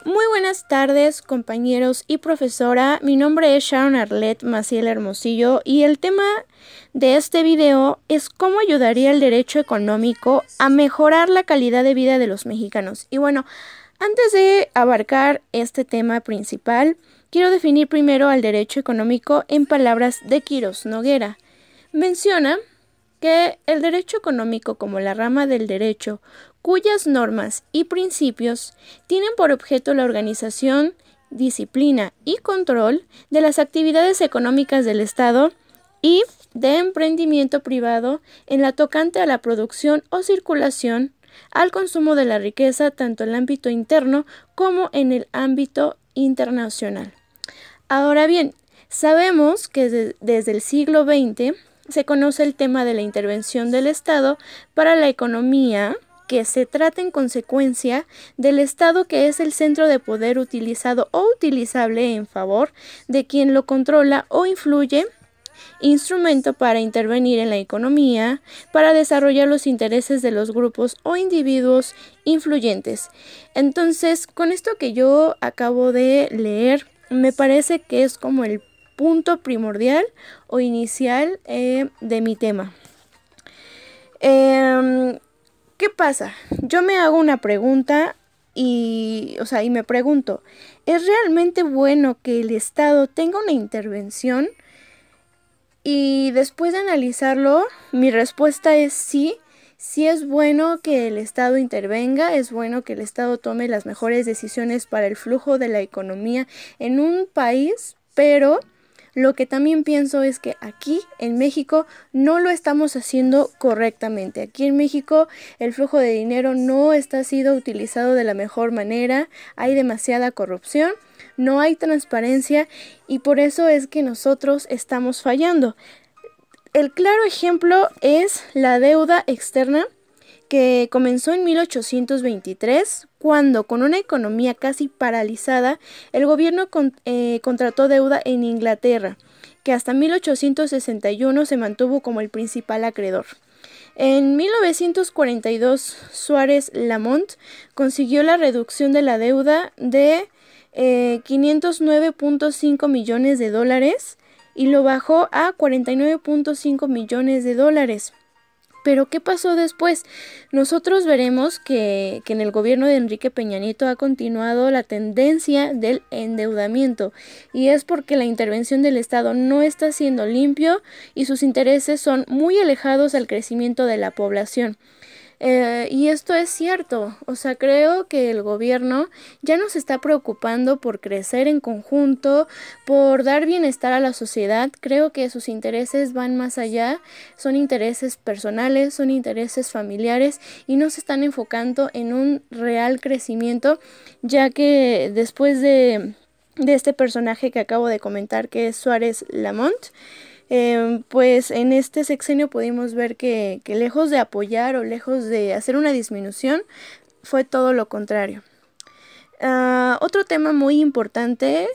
Muy buenas tardes, compañeros y profesora. Mi nombre es Sharon Arlet Maciel Hermosillo y el tema de este video es cómo ayudaría el derecho económico a mejorar la calidad de vida de los mexicanos. Y bueno, antes de abarcar este tema principal, quiero definir primero al derecho económico en palabras de Quirós Noguera. Menciona que el derecho económico como la rama del derecho cuyas normas y principios tienen por objeto la organización, disciplina y control de las actividades económicas del Estado y de emprendimiento privado en la tocante a la producción o circulación, al consumo de la riqueza tanto en el ámbito interno como en el ámbito internacional. Ahora bien, sabemos que desde el siglo XX se conoce el tema de la intervención del Estado para la economía, que se trata en consecuencia del Estado que es el centro de poder utilizado o utilizable en favor de quien lo controla o influye, instrumento para intervenir en la economía, para desarrollar los intereses de los grupos o individuos influyentes. Entonces, con esto que yo acabo de leer, me parece que es como el punto primordial o inicial de mi tema. ¿Qué pasa? Yo me hago una pregunta y me pregunto, ¿es realmente bueno que el Estado tenga una intervención? Y después de analizarlo, mi respuesta es sí. Sí es bueno que el Estado intervenga, es bueno que el Estado tome las mejores decisiones para el flujo de la economía en un país, pero lo que también pienso es que aquí en México no lo estamos haciendo correctamente. Aquí en México el flujo de dinero no está siendo utilizado de la mejor manera, hay demasiada corrupción, no hay transparencia y por eso es que nosotros estamos fallando. El claro ejemplo es la deuda externa que comenzó en 1823, cuando con una economía casi paralizada, el gobierno contrató deuda en Inglaterra, que hasta 1861 se mantuvo como el principal acreedor. En 1942, Suárez Lamont consiguió la reducción de la deuda de 509.5 millones de dólares y lo bajó a 49.5 millones de dólares. Pero ¿qué pasó después? Nosotros veremos que en el gobierno de Enrique Peña Nieto ha continuado la tendencia del endeudamiento y es porque la intervención del Estado no está siendo limpio y sus intereses son muy alejados al crecimiento de la población. Y esto es cierto, creo que el gobierno ya no se está preocupando por crecer en conjunto, por dar bienestar a la sociedad. Creo que sus intereses van más allá, son intereses personales, son intereses familiares y no se están enfocando en un real crecimiento, ya que después de este personaje que acabo de comentar, que es Suárez Lamont, pues en este sexenio pudimos ver que lejos de apoyar o lejos de hacer una disminución, fue todo lo contrario. Otro tema muy importante,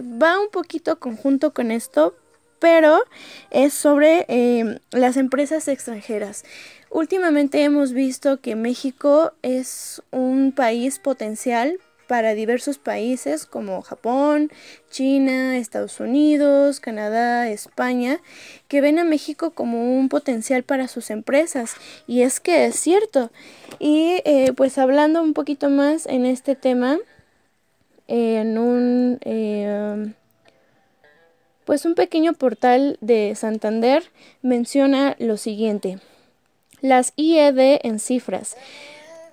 va un poquito conjunto con esto, pero es sobre las empresas extranjeras. Últimamente hemos visto que México es un país potencial para diversos países como Japón, China, Estados Unidos, Canadá, España, que ven a México como un potencial para sus empresas. Y es que es cierto. Y pues hablando un poquito más en este tema, en un pequeño portal de Santander menciona lo siguiente: las IED en cifras.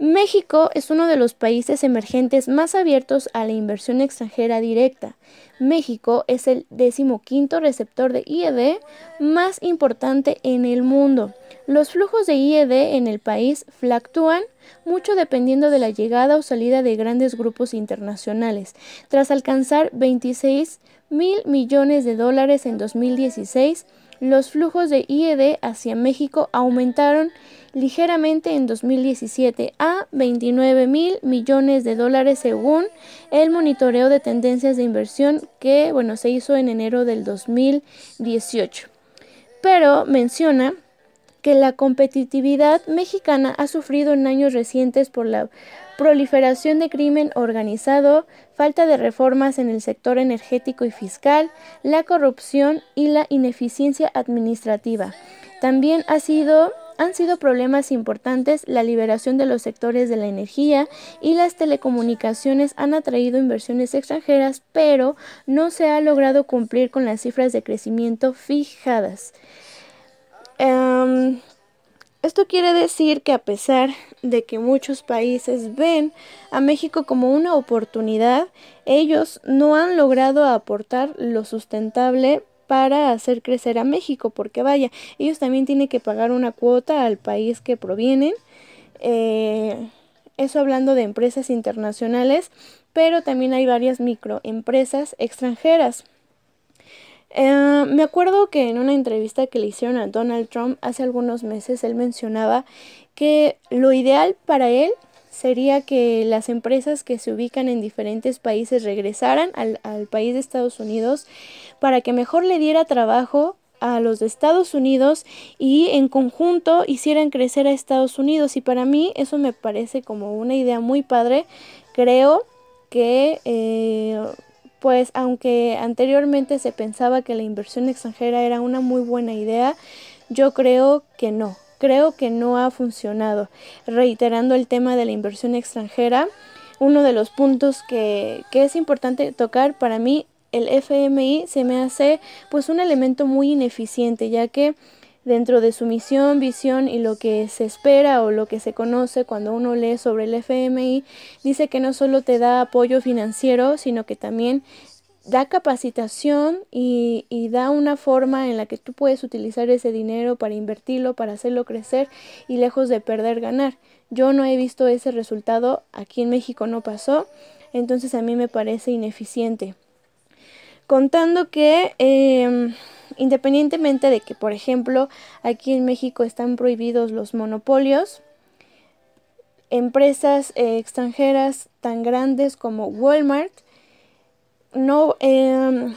México es uno de los países emergentes más abiertos a la inversión extranjera directa. México es el 15º receptor de IED más importante en el mundo. Los flujos de IED en el país fluctúan mucho dependiendo de la llegada o salida de grandes grupos internacionales. Tras alcanzar 26.000 millones de dólares en 2016, los flujos de IED hacia México aumentaron ligeramente en 2017 a 29.000 millones de dólares según el monitoreo de tendencias de inversión que se hizo en enero del 2018. Pero menciona que la competitividad mexicana ha sufrido en años recientes por la proliferación de crimen organizado, falta de reformas en el sector energético y fiscal, la corrupción y la ineficiencia administrativa. También han sido problemas importantes. La liberación de los sectores de la energía y las telecomunicaciones han atraído inversiones extranjeras, pero no se ha logrado cumplir con las cifras de crecimiento fijadas. Esto quiere decir que a pesar de que muchos países ven a México como una oportunidad, ellos no han logrado aportar lo sustentable para hacer crecer a México, porque vaya, ellos también tienen que pagar una cuota al país que provienen, eso hablando de empresas internacionales, pero también hay varias microempresas extranjeras. Me acuerdo que en una entrevista que le hicieron a Donald Trump hace algunos meses, él mencionaba que lo ideal para él sería que las empresas que se ubican en diferentes países regresaran al país de Estados Unidos para que mejor le diera trabajo a los de Estados Unidos y en conjunto hicieran crecer a Estados Unidos. Y para mí eso me parece como una idea muy padre. Creo que pues aunque anteriormente se pensaba que la inversión extranjera era una muy buena idea, yo creo que no ha funcionado. Reiterando el tema de la inversión extranjera, uno de los puntos que es importante tocar para mí, el FMI se me hace pues un elemento muy ineficiente, ya que dentro de su misión, visión y lo que se espera o lo que se conoce cuando uno lee sobre el FMI, dice que no solo te da apoyo financiero, sino que también da capacitación y da una forma en la que tú puedes utilizar ese dinero para invertirlo, para hacerlo crecer y lejos de perder, ganar. Yo no he visto ese resultado, aquí en México no pasó, entonces a mí me parece ineficiente. Contando que independientemente de que, por ejemplo, aquí en México están prohibidos los monopolios, empresas extranjeras tan grandes como Walmart, una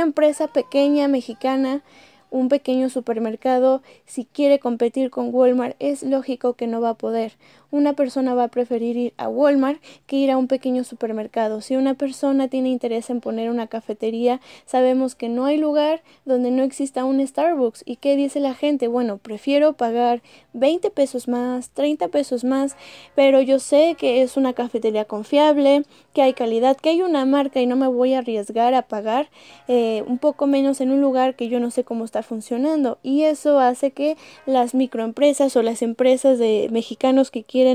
empresa pequeña mexicana, un pequeño supermercado, si quiere competir con Walmart, es lógico que no va a poder. Una persona va a preferir ir a Walmart que ir a un pequeño supermercado. Si una persona tiene interés en poner una cafetería, sabemos que no hay lugar donde no exista un Starbucks. ¿Y qué dice la gente? Bueno, prefiero pagar 20 pesos más, 30 pesos más, pero yo sé que es una cafetería confiable, que hay calidad, que hay una marca y no me voy a arriesgar a pagar un poco menos en un lugar que yo no sé cómo está funcionando. Y eso hace que las microempresas o las empresas de mexicanos que quieren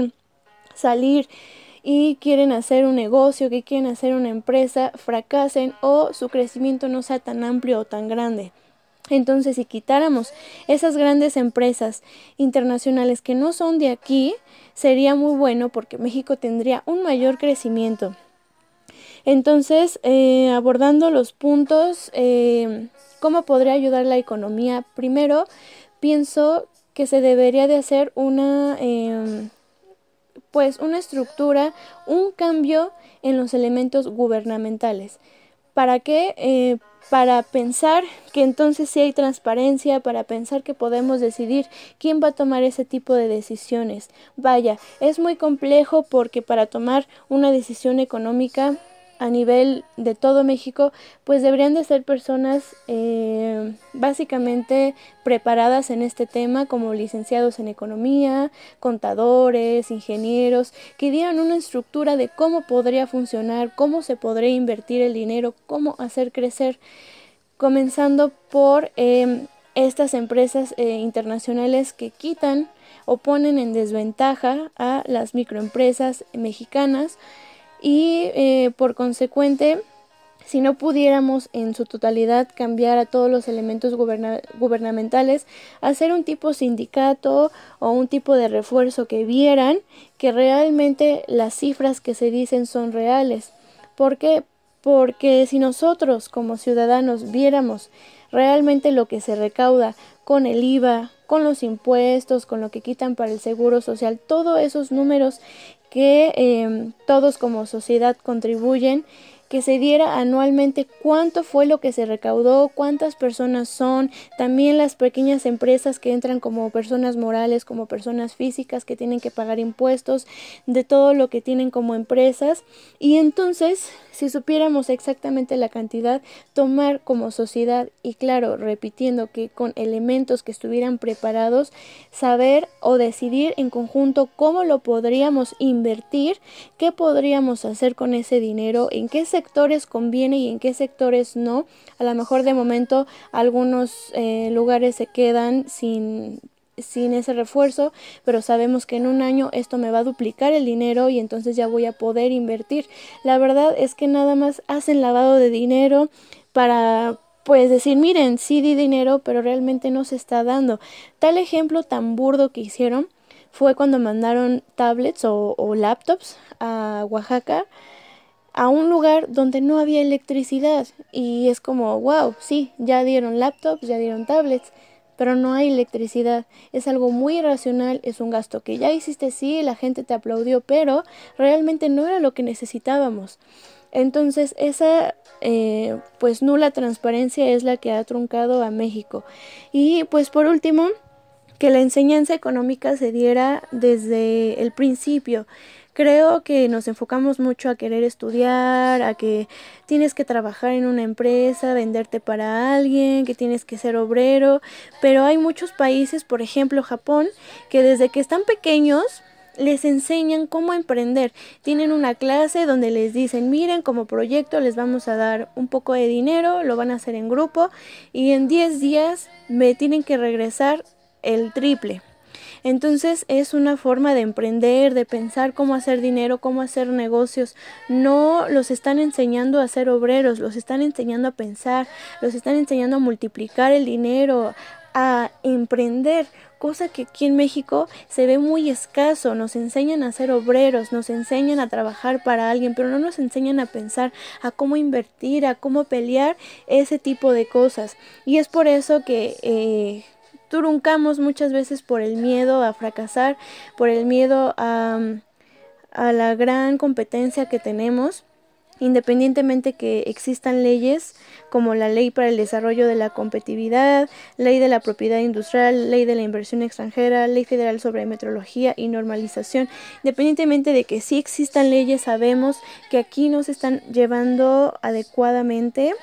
salir y quieren hacer un negocio, que quieren hacer una empresa, fracasen o su crecimiento no sea tan amplio o tan grande. Entonces, si quitáramos esas grandes empresas internacionales que no son de aquí, sería muy bueno porque México tendría un mayor crecimiento. Entonces, abordando los puntos, ¿cómo podría ayudar la economía? Primero, pienso que se debería de hacer una estructura, un cambio en los elementos gubernamentales. ¿Para qué? Para pensar que entonces sí hay transparencia, para pensar que podemos decidir quién va a tomar ese tipo de decisiones. Vaya, es muy complejo porque para tomar una decisión económica a nivel de todo México, pues deberían de ser personas básicamente preparadas en este tema, como licenciados en economía, contadores, ingenieros, que dieran una estructura de cómo podría funcionar, cómo se podría invertir el dinero, cómo hacer crecer, comenzando por estas empresas internacionales que quitan o ponen en desventaja a las microempresas mexicanas. Y por consecuente, si no pudiéramos en su totalidad cambiar a todos los elementos gubernamentales, hacer un tipo sindicato o un tipo de refuerzo que vieran que realmente las cifras que se dicen son reales. ¿Por qué? Porque si nosotros como ciudadanos viéramos realmente lo que se recauda con el IVA, con los impuestos, con lo que quitan para el seguro social, todos esos números que todos como sociedad contribuyen, que se diera anualmente cuánto fue lo que se recaudó, cuántas personas son, también las pequeñas empresas que entran como personas morales, como personas físicas que tienen que pagar impuestos, de todo lo que tienen como empresas. Y entonces, si supiéramos exactamente la cantidad, tomar como sociedad, y claro, repitiendo que con elementos que estuvieran preparados, saber o decidir en conjunto cómo lo podríamos invertir, qué podríamos hacer con ese dinero, en qué sectores conviene y en qué sectores no. A lo mejor de momento algunos lugares se quedan sin ese refuerzo, pero sabemos que en un año esto me va a duplicar el dinero y entonces ya voy a poder invertir. La verdad es que nada más hacen lavado de dinero para pues decir, miren, sí di dinero, pero realmente no se está dando. Tal ejemplo tan burdo que hicieron fue cuando mandaron tablets o laptops a Oaxaca, a un lugar donde no había electricidad, y es como, wow, sí, ya dieron laptops, ya dieron tablets, pero no hay electricidad. Es algo muy irracional, es un gasto que ya hiciste, sí, la gente te aplaudió, pero realmente no era lo que necesitábamos. Entonces esa pues nula transparencia es la que ha truncado a México. Y pues por último, que la enseñanza económica se diera desde el principio. Creo que nos enfocamos mucho a querer estudiar, a que tienes que trabajar en una empresa, venderte para alguien, que tienes que ser obrero, pero hay muchos países, por ejemplo Japón, que desde que están pequeños les enseñan cómo emprender. Tienen una clase donde les dicen, miren, como proyecto les vamos a dar un poco de dinero, lo van a hacer en grupo y en 10 días me tienen que regresar el triple. Entonces es una forma de emprender, de pensar cómo hacer dinero, cómo hacer negocios. No los están enseñando a ser obreros, los están enseñando a pensar, los están enseñando a multiplicar el dinero, a emprender, cosa que aquí en México se ve muy escaso. Nos enseñan a ser obreros, nos enseñan a trabajar para alguien, pero no nos enseñan a pensar, a cómo invertir, a cómo pelear, ese tipo de cosas. Y es por eso que truncamos muchas veces por el miedo a fracasar, por el miedo a la gran competencia que tenemos. Independientemente que existan leyes como la Ley para el Desarrollo de la Competitividad, Ley de la Propiedad Industrial, Ley de la Inversión Extranjera, Ley Federal sobre Metrología y Normalización, independientemente de que sí existan leyes, sabemos que aquí no se están llevando adecuadamente.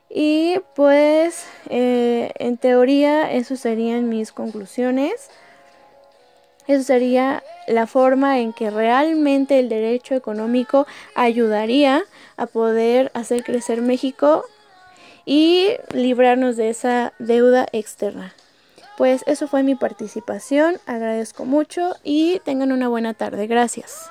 Y pues en teoría eso serían mis conclusiones. Eso sería la forma en que realmente el derecho económico ayudaría a poder hacer crecer México y librarnos de esa deuda externa. Pues eso fue mi participación, agradezco mucho y tengan una buena tarde. Gracias.